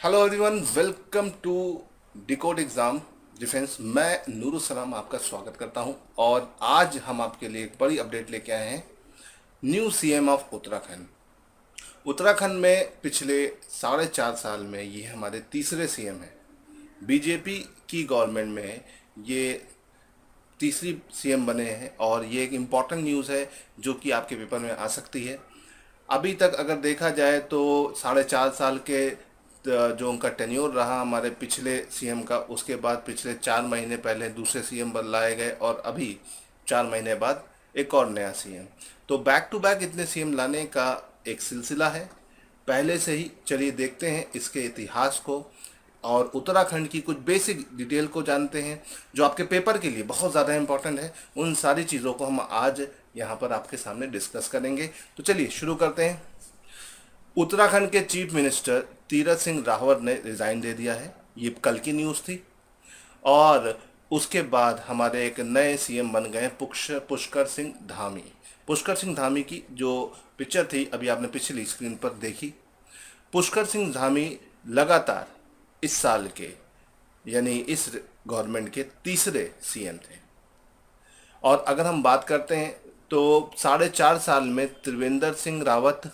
Hello everyone, welcome to decode exam defence. मैं नूरुसलाम आपका स्वागत करता हूं और आज हम आपके लिए एक बड़ी अपडेट लेके आए हैं। New CM of Uttarakhand. Uttarakhand में पिछले 4.5 साल में ये हमारे तीसरे सीएम हैं। बीजेपी की गवर्नमेंट में ये तीसरी सीएम बने हैं और ये एक इम्पॉर्टेंट न्यूज़ है जो कि आपके पेपर में आ सकती है। अभी तक अगर देखा जाए तो 4.5 साल के जो उनका टेन्योर रहा हमारे पिछले सीएम का, उसके बाद पिछले 4 महीने पहले दूसरे सीएम बदलाए गए और अभी 4 महीने बाद एक और नया सीएम। तो बैक टू बैक इतने सीएम लाने का एक सिलसिला है पहले से ही। चलिए देखते हैं इसके इतिहास को और उत्तराखंड की कुछ बेसिक डिटेल को जानते हैं जो आपके पेपर के लिए बहुत ज़्यादा इम्पोर्टेंट है। उन सारी चीज़ों को हम आज यहाँ पर आपके सामने डिस्कस करेंगे। तो चलिए शुरू करते हैं। उत्तराखंड के चीफ मिनिस्टर तीरथ सिंह रावत ने रिज़ाइन दे दिया है, ये कल की न्यूज़ थी। और उसके बाद हमारे एक नए सीएम बन गए पुष्कर सिंह धामी। पुष्कर सिंह धामी की जो पिक्चर थी अभी आपने पिछली स्क्रीन पर देखी। पुष्कर सिंह धामी लगातार इस साल के यानी इस गवर्नमेंट के तीसरे सीएम थे। और अगर हम बात करते हैं तो 4.5 साल में त्रिवेंद्र सिंह रावत,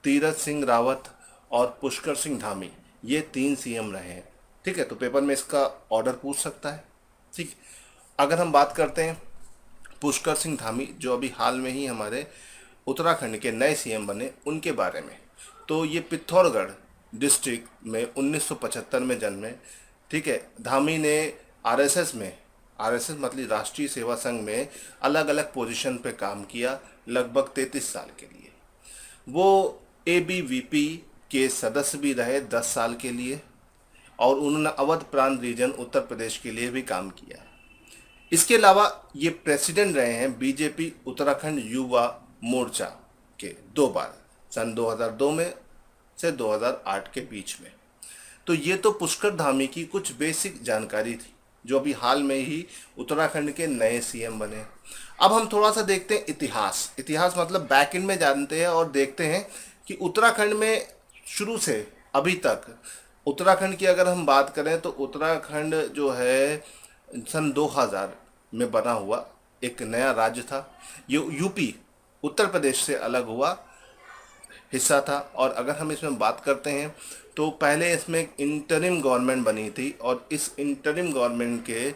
तीरथ सिंह रावत और पुष्कर सिंह धामी ये 3 सीएम रहे हैं। ठीक है, तो पेपर में इसका ऑर्डर पूछ सकता है। ठीक, अगर हम बात करते हैं पुष्कर सिंह धामी जो अभी हाल में ही हमारे उत्तराखंड के नए सीएम बने उनके बारे में, तो ये पिथौरागढ़ डिस्ट्रिक्ट में 1975 में जन्मे। ठीक है, धामी ने आरएसएस में, आरएसएस मतलब राष्ट्रीय सेवा संघ में अलग अलग पोजीशन पे काम किया लगभग 33 साल के लिए। वो एबीवीपी के सदस्य भी रहे 10 साल के लिए और उन्होंने अवध प्रांत रीजन उत्तर प्रदेश के लिए भी काम किया। इसके अलावा ये प्रेसिडेंट रहे हैं बीजेपी उत्तराखंड युवा मोर्चा के 2 बार, सन 2002 में से 2008 के बीच में। तो ये तो पुष्कर धामी की कुछ बेसिक जानकारी थी जो अभी हाल में ही उत्तराखंड के नए सीएम बने। अब हम थोड़ा सा देखते हैं इतिहास मतलब बैक एंड में जानते हैं और देखते हैं कि उत्तराखंड में शुरू से अभी तक, उत्तराखंड की अगर हम बात करें तो उत्तराखंड जो है सन 2000 में बना हुआ एक नया राज्य था। ये यूपी उत्तर प्रदेश से अलग हुआ हिस्सा था। और अगर हम इसमें बात करते हैं तो पहले इसमें एक इंटरिम गवर्नमेंट बनी थी और इस इंटरिम गवर्नमेंट के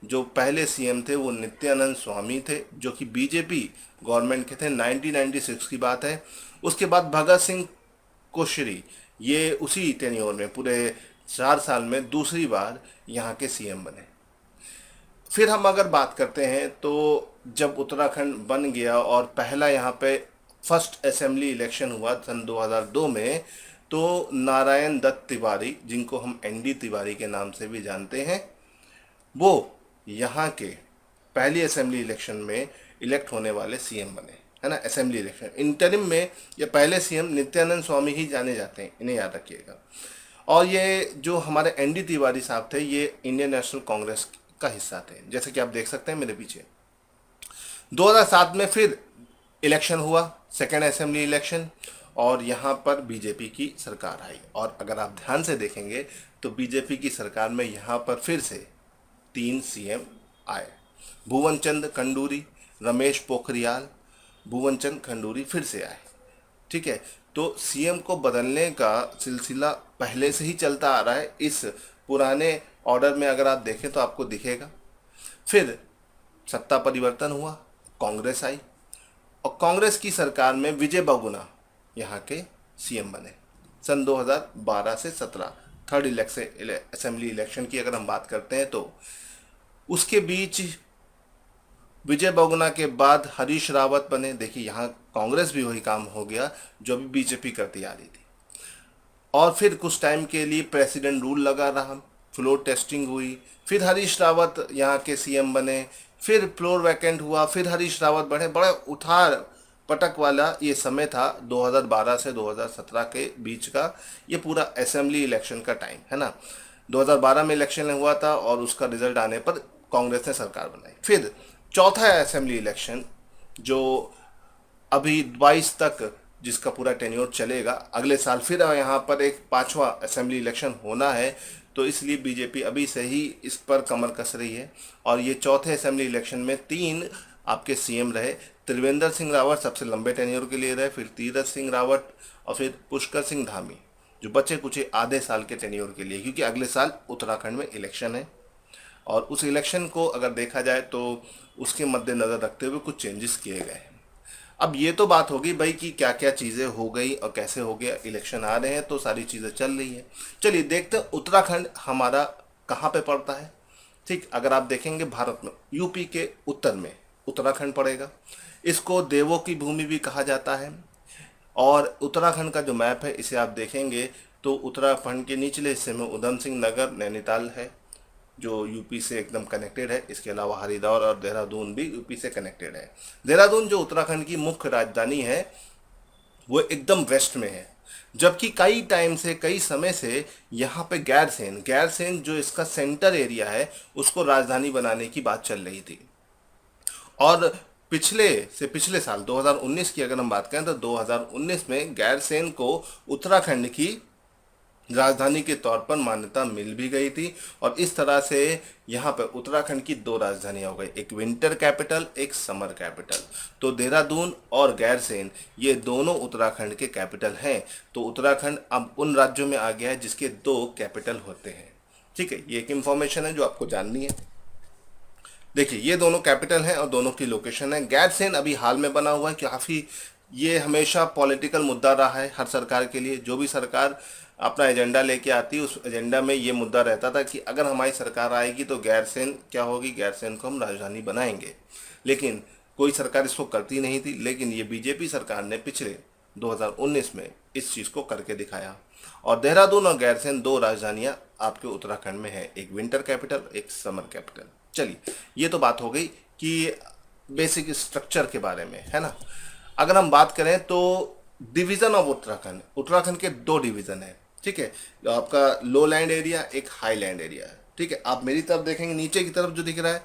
जो पहले सीएम थे वो नित्यानंद स्वामी थे जो कि बीजेपी गवर्नमेंट के थे। 1996 की बात है। उसके बाद भगत सिंह कोश्यारी ये उसी टेन्योर में पूरे 4 साल में दूसरी बार यहाँ के सीएम बने। फिर हम अगर बात करते हैं तो जब उत्तराखंड बन गया और पहला यहाँ पे फर्स्ट असेंबली इलेक्शन हुआ सन 2002 में, तो नारायण दत्त तिवारी जिनको हम एनडी तिवारी के नाम से भी जानते हैं, वो यहाँ के पहली असेंबली इलेक्शन में इलेक्ट होने वाले सीएम बने, है ना। असेंबली इलेक्शन इंटरिम में ये पहले सीएम नित्यानंद स्वामी ही जाने जाते हैं, इन्हें याद रखिएगा। और ये जो हमारे एनडी तिवारी साहब थे ये इंडियन नेशनल कांग्रेस का हिस्सा थे, जैसे कि आप देख सकते हैं मेरे पीछे। 2007 में फिर इलेक्शन हुआ, सेकेंड असेंबली इलेक्शन, और यहाँ पर बीजेपी की सरकार आई। और अगर आप ध्यान से देखेंगे तो बीजेपी की सरकार में यहाँ पर फिर से 3 सीएम आए। भुवन चंद खंडूरी, रमेश पोखरियाल, भुवन चंद खंडूरी फिर से आए। ठीक है, तो सीएम को बदलने का सिलसिला पहले से ही चलता आ रहा है। इस पुराने ऑर्डर में अगर आप देखें तो आपको दिखेगा। फिर सत्ता परिवर्तन हुआ, कांग्रेस आई और कांग्रेस की सरकार में विजय बहुगुणा यहाँ के सीएम बने सन 2012 से 17। थर्ड असेंबली इलेक्शन की अगर हम बात करते हैं तो उसके बीच विजय बहुगुणा के बाद हरीश रावत बने। देखिए यहाँ कांग्रेस भी वही काम हो गया जो अभी बीजेपी करती आ रही थी। और फिर कुछ टाइम के लिए प्रेसिडेंट रूल लगा रहा, फ्लोर टेस्टिंग हुई, फिर हरीश रावत यहाँ के सीएम बने, फिर फ्लोर वैकेंट हुआ, फिर हरीश रावत बढ़े। बड़ा उठार पटक वाला ये समय था 2012 से 2017 के बीच का, ये पूरा असेंबली इलेक्शन का टाइम है ना। 2012 में इलेक्शन हुआ था और उसका रिजल्ट आने पर कांग्रेस ने सरकार बनाई। फिर चौथा असेंबली इलेक्शन जो अभी 22 तक जिसका पूरा टेन्योर चलेगा। अगले साल फिर यहाँ पर एक 5वां असेंबली इलेक्शन होना है, तो इसलिए बीजेपी अभी से ही इस पर कमर कस रही है। और ये चौथे असेंबली इलेक्शन में 3 आपके सीएम रहे। त्रिवेंद्र सिंह रावत सबसे लंबे टेन्योर के लिए रहे, फिर तीरथ सिंह रावत और फिर पुष्कर सिंह धामी जो बचे कुछ आधे साल के टेन्योर के लिए, क्योंकि अगले साल उत्तराखंड में इलेक्शन है। और उस इलेक्शन को अगर देखा जाए तो उसके मद्देनज़र रखते हुए कुछ चेंजेस किए गए हैं। अब ये तो बात होगी भाई कि क्या क्या चीज़ें हो गई और कैसे हो गया। इलेक्शन आ रहे हैं तो सारी चीज़ें चल रही है। चलिए देखते हैं उत्तराखंड हमारा कहाँ पे पड़ता है। ठीक, अगर आप देखेंगे भारत में यूपी के उत्तर में उत्तराखंड पड़ेगा। इसको देवों की भूमि भी कहा जाता है। और उत्तराखंड का जो मैप है इसे आप देखेंगे तो उत्तराखंड के निचले हिस्से में उधम सिंह नगर नैनीताल है जो यूपी से एकदम कनेक्टेड है। इसके अलावा हरिद्वार और देहरादून भी यूपी से कनेक्टेड है। देहरादून जो उत्तराखंड की मुख्य राजधानी है वो एकदम वेस्ट में है, जबकि कई टाइम से कई समय से यहाँ पे गैरसैंण जो इसका सेंटर एरिया है उसको राजधानी बनाने की बात चल रही थी। और पिछले साल 2019 की अगर हम बात करें तो 2019 में गैरसैंण को उत्तराखंड की राजधानी के तौर पर मान्यता मिल भी गई थी। और इस तरह से यहाँ पर उत्तराखंड की 2 राजधानियाँ हो गई, एक विंटर कैपिटल एक समर कैपिटल। तो देहरादून और गैरसैंण ये दोनों उत्तराखंड के कैपिटल हैं। तो उत्तराखंड अब उन राज्यों में आ गया है जिसके 2 कैपिटल होते हैं। ठीक है, ये एक इन्फॉर्मेशन है जो आपको जाननी है। देखिए ये दोनों कैपिटल हैं और दोनों की लोकेशन है। गैरसैंण अभी हाल में बना हुआ है, काफ़ी ये हमेशा पॉलिटिकल मुद्दा रहा है हर सरकार के लिए। जो भी सरकार अपना एजेंडा लेके आती है उस एजेंडा में ये मुद्दा रहता था कि अगर हमारी सरकार आएगी तो गैरसैंण क्या होगी, गैरसैंण को हम राजधानी बनाएंगे। लेकिन कोई सरकार इसको करती नहीं थी। लेकिन ये बीजेपी सरकार ने पिछले 2019 में इस चीज़ को करके दिखाया। और देहरादून और गैरसैंण 2 राजधानियाँ आपके उत्तराखंड में है, एक विंटर कैपिटल एक समर कैपिटल। चलिए ये तो बात हो गई कि बेसिक स्ट्रक्चर के बारे में, है ना। अगर हम बात करें तो डिवीज़न ऑफ उत्तराखंड के 2 डिवीज़न है। ठीक है, आपका लो लैंड एरिया एक हाई लैंड एरिया है। ठीक है, आप मेरी तरफ देखेंगे नीचे की तरफ जो दिख रहा है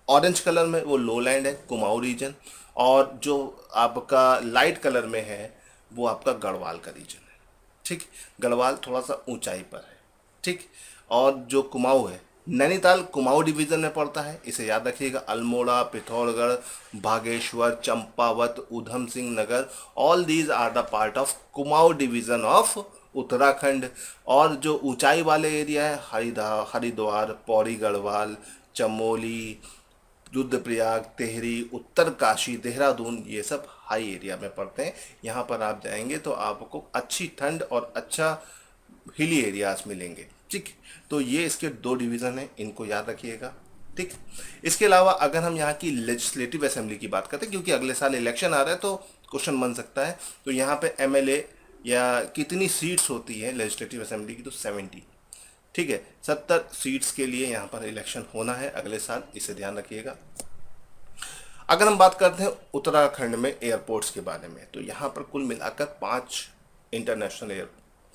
ऑरेंज कलर में वो लो लैंड है, कुमाऊं रीजन। और जो आपका लाइट कलर में है वो आपका गढ़वाल का रीजन है। ठीक, गढ़वाल थोड़ा सा ऊंचाई पर है। ठीक, और जो कुमाऊं है नैनीताल कुमाऊं डिवीजन में पड़ता है, इसे याद रखिएगा। Almora, Pithoragarh, Bageshwar, Champawat, Udham Singh Nagar, all these are the part of Kumaon division of Uttarakhand. और जो ऊंचाई वाले एरिया है हरिद्वार, पौड़ी गढ़वाल, चमोली, रुद्रप्रयाग, टिहरी, उत्तरकाशी, देहरादून ये सब हाई एरिया में पड़ते हैं। यहाँ पर आप जाएंगे तो आपको अच्छी ठंड और अच्छा हिली एरियाज मिलेंगे। ठीक, तो ये इसके 2 डिवीज़न हैं, इनको याद रखिएगा। ठीक, इसके अलावा अगर हम यहाँ की लेजिस्लेटिव असेंबली की बात करते हैं, क्योंकि अगले साल इलेक्शन आ रहा है तो क्वेश्चन बन सकता है, तो यहाँ पे एमएलए या कितनी सीट्स होती है लेजिस्लेटिव असेंबली की, तो 70। ठीक है, 70 सीट्स के लिए यहाँ पर इलेक्शन होना है अगले साल, इसे ध्यान रखिएगा। अगर हम बात करते हैं उत्तराखंड में एयरपोर्ट्स के बारे में, तो यहाँ पर कुल मिलाकर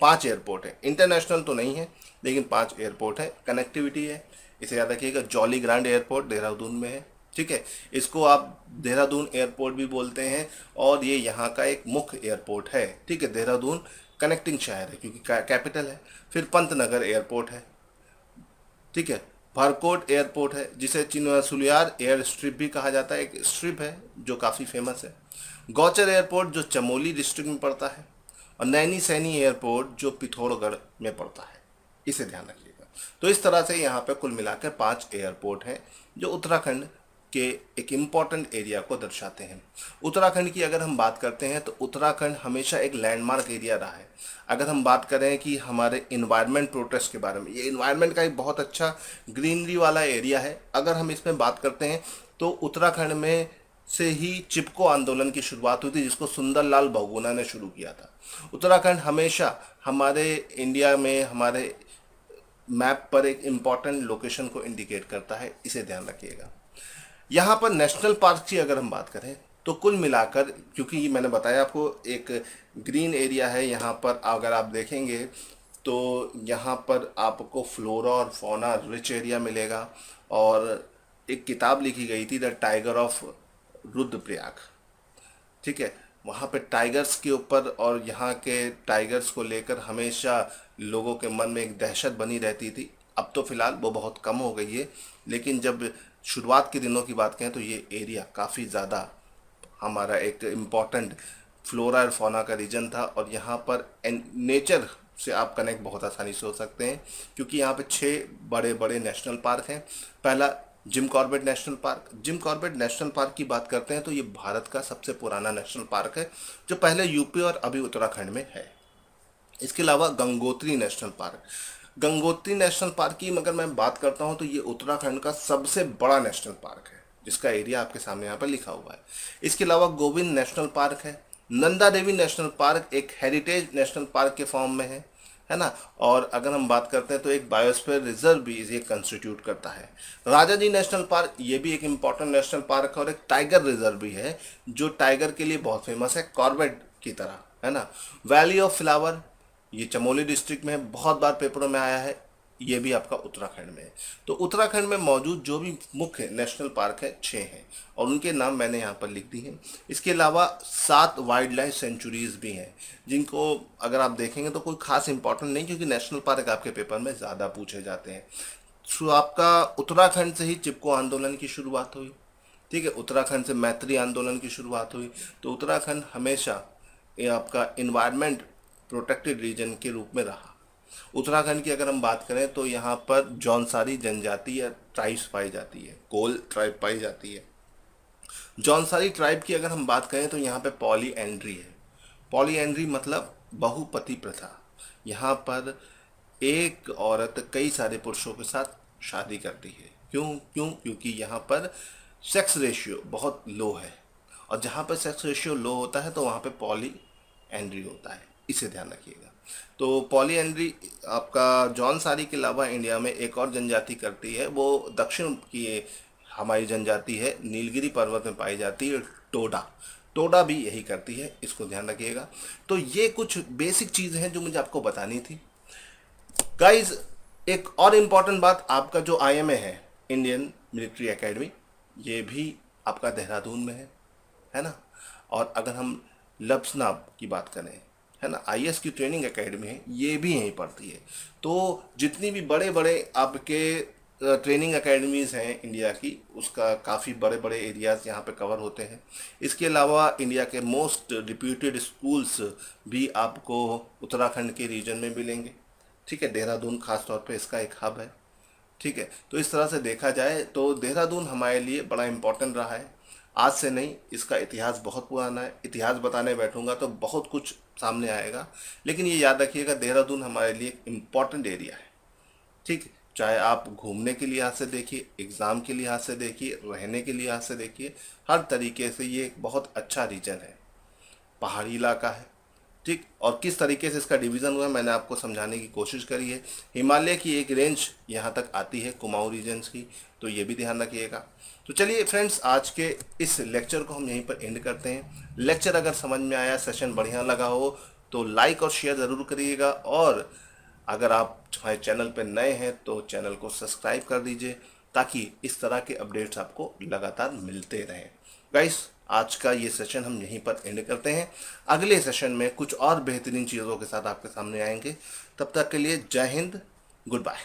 5 एयरपोर्ट है। इंटरनेशनल तो नहीं है लेकिन 5 एयरपोर्ट है। कनेक्टिविटी है, इसे याद रखिएगा। जॉली ग्रांट एयरपोर्ट देहरादून में है। ठीक है, इसको आप देहरादून एयरपोर्ट भी बोलते हैं और ये यहाँ का एक मुख्य एयरपोर्ट है। ठीक है, देहरादून कनेक्टिंग शहर है क्योंकि कैपिटल है। फिर पंतनगर एयरपोर्ट है। ठीक है, भरकोट एयरपोर्ट है जिसे चिन्वासुलियार एयर स्ट्रिप भी कहा जाता है, एक स्ट्रिप है जो काफ़ी फेमस है। गौचर एयरपोर्ट जो चमोली डिस्ट्रिक्ट में पड़ता है। और नैनी सैनी एयरपोर्ट जो पिथौरागढ़ में पड़ता है, इसे ध्यान रखिएगा। तो इस तरह से यहाँ पे कुल मिलाकर 5 एयरपोर्ट हैं जो उत्तराखंड के एक इम्पॉर्टेंट एरिया को दर्शाते हैं। उत्तराखंड की अगर हम बात करते हैं तो उत्तराखंड हमेशा एक लैंडमार्क एरिया रहा है। अगर हम बात करें कि हमारे इन्वायरमेंट प्रोटेस्ट के बारे में, ये इन्वायरमेंट का एक बहुत अच्छा ग्रीनरी वाला एरिया है। अगर हम इसमें बात करते हैं तो उत्तराखंड में से ही चिपको आंदोलन की शुरुआत हुई थी जिसको सुंदरलाल बहुगुणा ने शुरू किया था। उत्तराखंड हमेशा हमारे इंडिया में हमारे मैप पर एक इम्पॉर्टेंट लोकेशन को इंडिकेट करता है, इसे ध्यान रखिएगा। यहाँ पर नेशनल पार्क की अगर हम बात करें तो कुल मिलाकर, क्योंकि मैंने बताया आपको एक ग्रीन एरिया है, यहाँ पर अगर आप देखेंगे तो यहाँ पर आपको फ्लोरा और फौना रिच एरिया मिलेगा। और एक किताब लिखी गई थी द टाइगर ऑफ रुद्रप्रयाग। ठीक है, वहाँ पे टाइगर्स के ऊपर और यहाँ के टाइगर्स को लेकर हमेशा लोगों के मन में एक दहशत बनी रहती थी। अब तो फिलहाल वो बहुत कम हो गई है, लेकिन जब शुरुआत के दिनों की बात करें तो ये एरिया काफ़ी ज़्यादा हमारा एक इम्पॉर्टेंट फ्लोरा और फौना का रीजन था। और यहाँ पर नेचर से आप कनेक्ट बहुत आसानी से हो सकते हैं, क्योंकि यहाँ पे 6 बड़े बड़े नेशनल पार्क हैं। पहला Jim Corbett national park. Jim Corbett national park की बात करते हैं तो ये भारत का सबसे पुराना नेशनल पार्क है, जो पहले यूपी और अभी उत्तराखंड में है। इसके अलावा Gangotri national park. Gangotri national park की अगर मैं बात करता हूँ तो ये उत्तराखंड का सबसे बड़ा नेशनल पार्क है, जिसका एरिया आपके सामने यहाँ पर लिखा हुआ है। इसके अलावा गोविंद नेशनल पार्क है। नंदा देवी नेशनल पार्क एक हेरिटेज नेशनल पार्क के फॉर्म में है ना। और अगर हम बात करते हैं तो एक बायोस्फीयर रिजर्व भी ये कंस्टिट्यूट करता है। राजा जी नेशनल पार्क ये भी एक इम्पॉर्टेंट नेशनल पार्क है और एक टाइगर रिजर्व भी है, जो टाइगर के लिए बहुत फेमस है, कॉर्बेट की तरह, है ना। वैली ऑफ फ्लावर ये चमोली डिस्ट्रिक्ट में है, बहुत बार पेपरों में आया है, ये भी आपका उत्तराखंड में है। तो उत्तराखंड में मौजूद जो भी मुख्य नेशनल पार्क है 6 हैं, और उनके नाम मैंने यहाँ पर लिख दी हैं। इसके अलावा 7 वाइल्ड लाइफ सेंचुरीज भी हैं, जिनको अगर आप देखेंगे तो कोई खास इंपॉर्टेंट नहीं, क्योंकि नेशनल पार्क आपके पेपर में ज़्यादा पूछे जाते हैं। सो आपका उत्तराखंड से ही चिपको आंदोलन की शुरुआत हुई, ठीक है, उत्तराखंड से मैत्री आंदोलन की शुरुआत हुई। तो उत्तराखंड हमेशा ये आपका इन्वायरमेंट प्रोटेक्टेड रीजन के रूप में रहा। उत्तराखंड की अगर हम बात करें तो यहाँ पर जौनसारी जनजाति या ट्राइब्स पाई जाती है, कोल ट्राइब पाई जाती है। जौनसारी ट्राइब की अगर हम बात करें तो यहाँ पे पॉली एंड्री है। पॉली एंड्री मतलब बहुपति प्रथा। यहाँ पर एक औरत कई सारे पुरुषों के साथ शादी करती है। क्यों क्यों क्योंकि यहाँ पर सेक्स रेशियो बहुत लो है, और जहाँ पर सेक्स रेशियो लो होता है तो वहाँ पे पॉली एंड्री होता है, इसे ध्यान रखिएगा। तो पॉली एंड्री आपका जौनसारी के अलावा इंडिया में एक और जनजाति करती है, वो दक्षिण की हमारी जनजाति है, नीलगिरी पर्वत में पाई जाती है, टोडा। टोडा भी यही करती है, इसको ध्यान रखिएगा। तो ये कुछ बेसिक चीज़ें हैं जो मुझे आपको बतानी थी गाइज। एक और इम्पॉर्टेंट बात, आपका जो IMA है, इंडियन मिलिट्री एकेडमी, ये भी आपका देहरादून में है ना। और अगर हम लब्सनाब की बात करें, है ना, IAS की ट्रेनिंग एकेडमी है, ये भी यहीं पड़ती है। तो जितनी भी बड़े बड़े आपके ट्रेनिंग एकेडमीज़ हैं इंडिया की, उसका काफ़ी बड़े बड़े एरियाज़ यहाँ पे कवर होते हैं। इसके अलावा इंडिया के मोस्ट रिप्यूटेड स्कूल्स भी आपको उत्तराखंड के रीजन में मिलेंगे, ठीक है। देहरादून खास तौर पे इसका एक हब है, ठीक है। तो इस तरह से देखा जाए तो देहरादून हमारे लिए बड़ा इम्पोर्टेंट रहा है। आज से नहीं, इसका इतिहास बहुत पुराना है। इतिहास बताने बैठूंगा तो बहुत कुछ सामने आएगा, लेकिन ये याद रखिएगा, देहरादून हमारे लिए एक इम्पॉर्टेंट एरिया है, ठीक। चाहे आप घूमने के लिहाज से देखिए, एग्ज़ाम के लिहाज से देखिए, रहने के लिहाज से देखिए, हर तरीके से ये एक बहुत अच्छा रीजन है, पहाड़ी इलाका है, ठीक। और किस तरीके से इसका डिवीज़न हुआ मैंने आपको समझाने की कोशिश करी है। हिमालय की एक रेंज यहाँ तक आती है, कुमाऊँ रीजन्स की, तो ये भी ध्यान रखिएगा। तो चलिए फ्रेंड्स, आज के इस लेक्चर को हम यहीं पर एंड करते हैं। लेक्चर अगर समझ में आया, सेशन बढ़िया लगा हो तो लाइक और शेयर ज़रूर करिएगा, और अगर आप हमारे चैनल पर नए हैं तो चैनल को सब्सक्राइब कर दीजिए, ताकि इस तरह के अपडेट्स आपको लगातार मिलते रहें। गाइस, आज का ये सेशन हम यहीं पर एंड करते हैं। अगले सेशन में कुछ और बेहतरीन चीज़ों के साथ आपके सामने आएंगे। तब तक के लिए जय हिंद, गुड बाय।